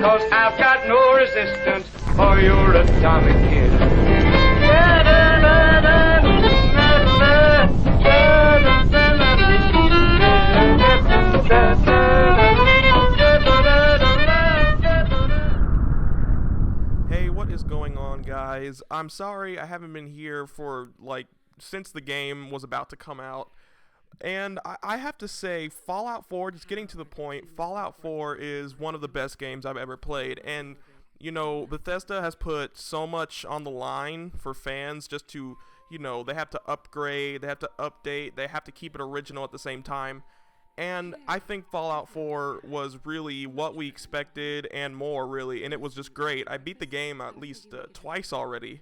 'cause I've got no resistance for your atomic kid. Hey, what is going on, guys? I'm sorry I haven't been here for, since the game was about to come out. And I have to say, Fallout 4, just getting to the point, Fallout 4 is one of the best games I've ever played. And, Bethesda has put so much on the line for fans just to, they have to upgrade, they have to update, they have to keep it original at the same time. And I think Fallout 4 was really what we expected and more, really, and it was just great. I beat the game at least twice already,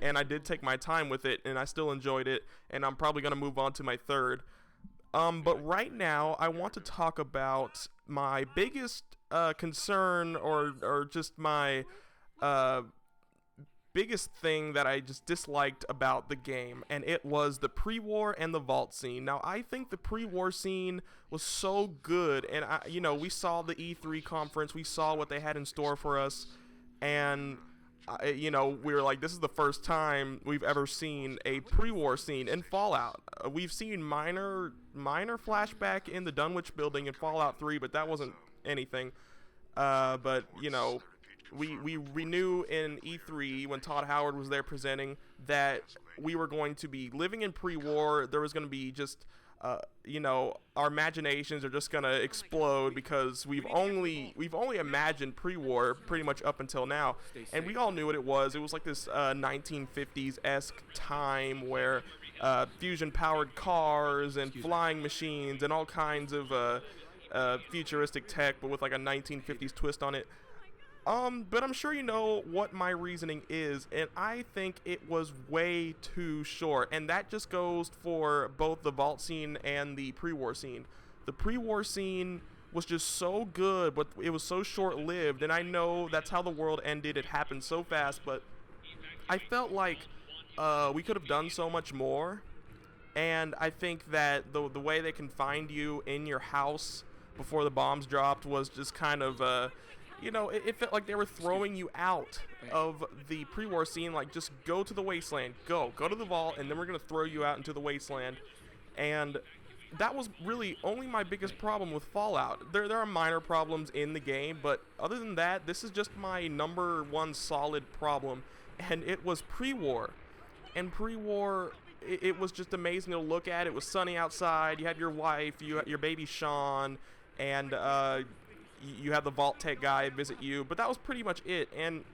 and I did take my time with it, and I still enjoyed it, and I'm probably going to move on to my third. But right now, I want to talk about my biggest concern or just my biggest thing that I just disliked about the game, and it was the pre-war and the vault scene. Now, I think the pre-war scene was so good, and we saw the E3 conference, we saw what they had in store for us, and we were like, this is the first time we've ever seen a pre-war scene in Fallout. We've seen minor flashback in the Dunwich building in Fallout 3, but that wasn't anything. We knew in E3 when Todd Howard was there presenting that we were going to be living in pre-war. There was going to be just, our imaginations are just going to explode because we've only imagined pre-war pretty much up until now, and we all knew what it was. It was like this 1950s-esque time where fusion-powered cars and flying machines and all kinds of futuristic tech, but with like a 1950s twist on it. But I'm sure you know what my reasoning is, and I think it was way too short, and that just goes for both the vault scene and the pre-war scene. The pre-war scene was just so good, but it was so short-lived, and I know that's how the world ended. It happened so fast, but I felt like we could have done so much more, and I think that the way they can find you in your house before the bombs dropped was just kind of it felt like they were throwing you out of the pre-war scene, like, just go to the wasteland, go to the vault, and then we're going to throw you out into the wasteland. And that was really only my biggest problem with Fallout. There are minor problems in the game, but other than that, this is just my number one solid problem, and it was pre-war. And pre-war, it was just amazing to look at. It was sunny outside, you had your wife, your baby Sean, and you have the vault tech guy visit you, but that was pretty much it. And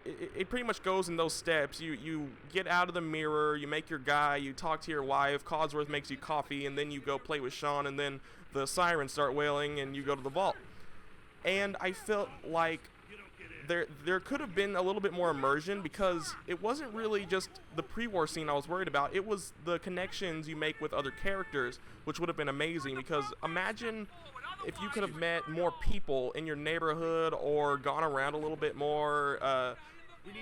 it pretty much goes in those steps. You get out of the mirror, you make your guy, you talk to your wife, Codsworth makes you coffee, and then you go play with Sean, and then the sirens start wailing, and you go to the vault. And I felt like there could have been a little bit more immersion, because it wasn't really just the pre-war scene I was worried about. It was the connections you make with other characters, which would have been amazing, because imagine if you could have met more people in your neighborhood or gone around a little bit more,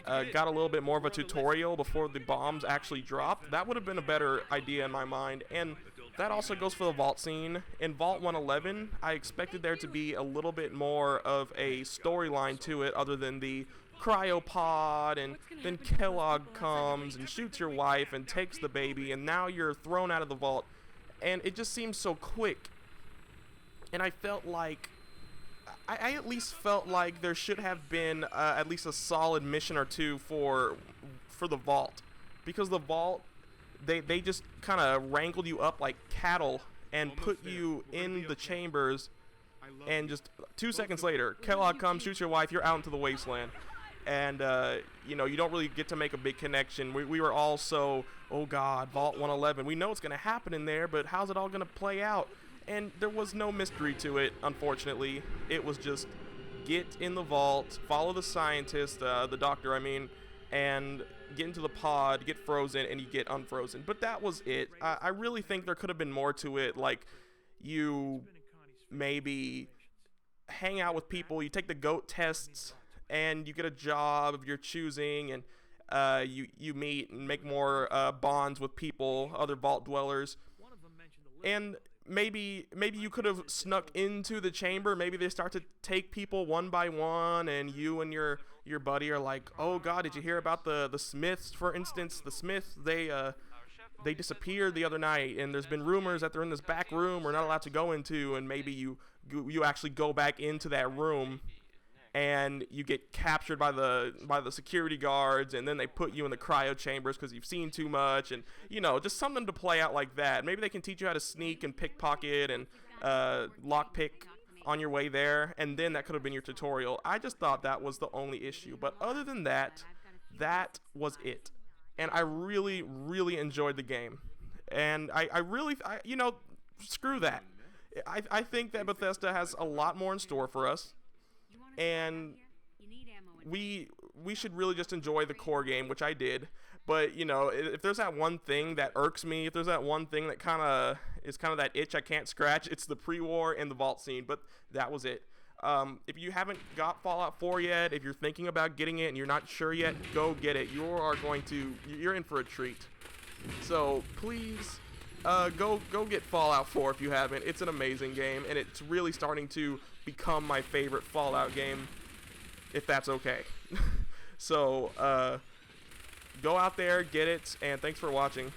got a little bit more of a tutorial before the bombs actually dropped. That would have been a better idea in my mind. And that also goes for the vault scene. In Vault 111, I expected there to be a little bit more of a storyline to it other than the cryopod, and then Kellogg comes and shoots your wife and takes the baby, and now you're thrown out of the vault. And it just seems so quick. And I felt like, I at least felt like there should have been at least a solid mission or two for the vault, because the vault, they just kind of wrangled you up like cattle and put you in the chambers, and just 2 seconds later, Kellogg comes, shoots your wife, you're out into the wasteland, and you don't really get to make a big connection. We were all so, oh god, Vault 111, we know what's going to happen in there, but how's it all going to play out? And there was no mystery to it, unfortunately. It was just get in the vault, follow the scientist, the doctor, I mean, and get into the pod, get frozen, and you get unfrozen. But that was it. I really think there could have been more to it, like you maybe hang out with people, you take the GOAT tests, and you get a job of your choosing, and you meet and make more bonds with people, other vault dwellers. And maybe you could have snuck into the chamber. Maybe they start to take people one by one, and you and your buddy are like, oh god, did you hear about the Smiths? For instance, the Smiths, they disappeared the other night, and there's been rumors that they're in this back room we're not allowed to go into, and maybe you actually go back into that room, and you get captured by the security guards, and then they put you in the cryo chambers because you've seen too much, and just something to play out like that. Maybe they can teach you how to sneak and pickpocket and lockpick on your way there, and then that could have been your tutorial. I just thought that was the only issue, but other than that, that was it. And I really, really enjoyed the game. And I really, screw that. I think that Bethesda has a lot more in store for us. And we should really just enjoy the core game, which I did. But, if there's that one thing that irks me, if there's that one thing that is kind of that itch I can't scratch, it's the pre-war and the vault scene. But that was it. If you haven't got Fallout 4 yet, if you're thinking about getting it and you're not sure yet, go get it. You're in for a treat. So please, go get Fallout 4 if you haven't. It's an amazing game, and it's really starting to become my favorite Fallout game, if that's okay. So, go out there, get it, and thanks for watching.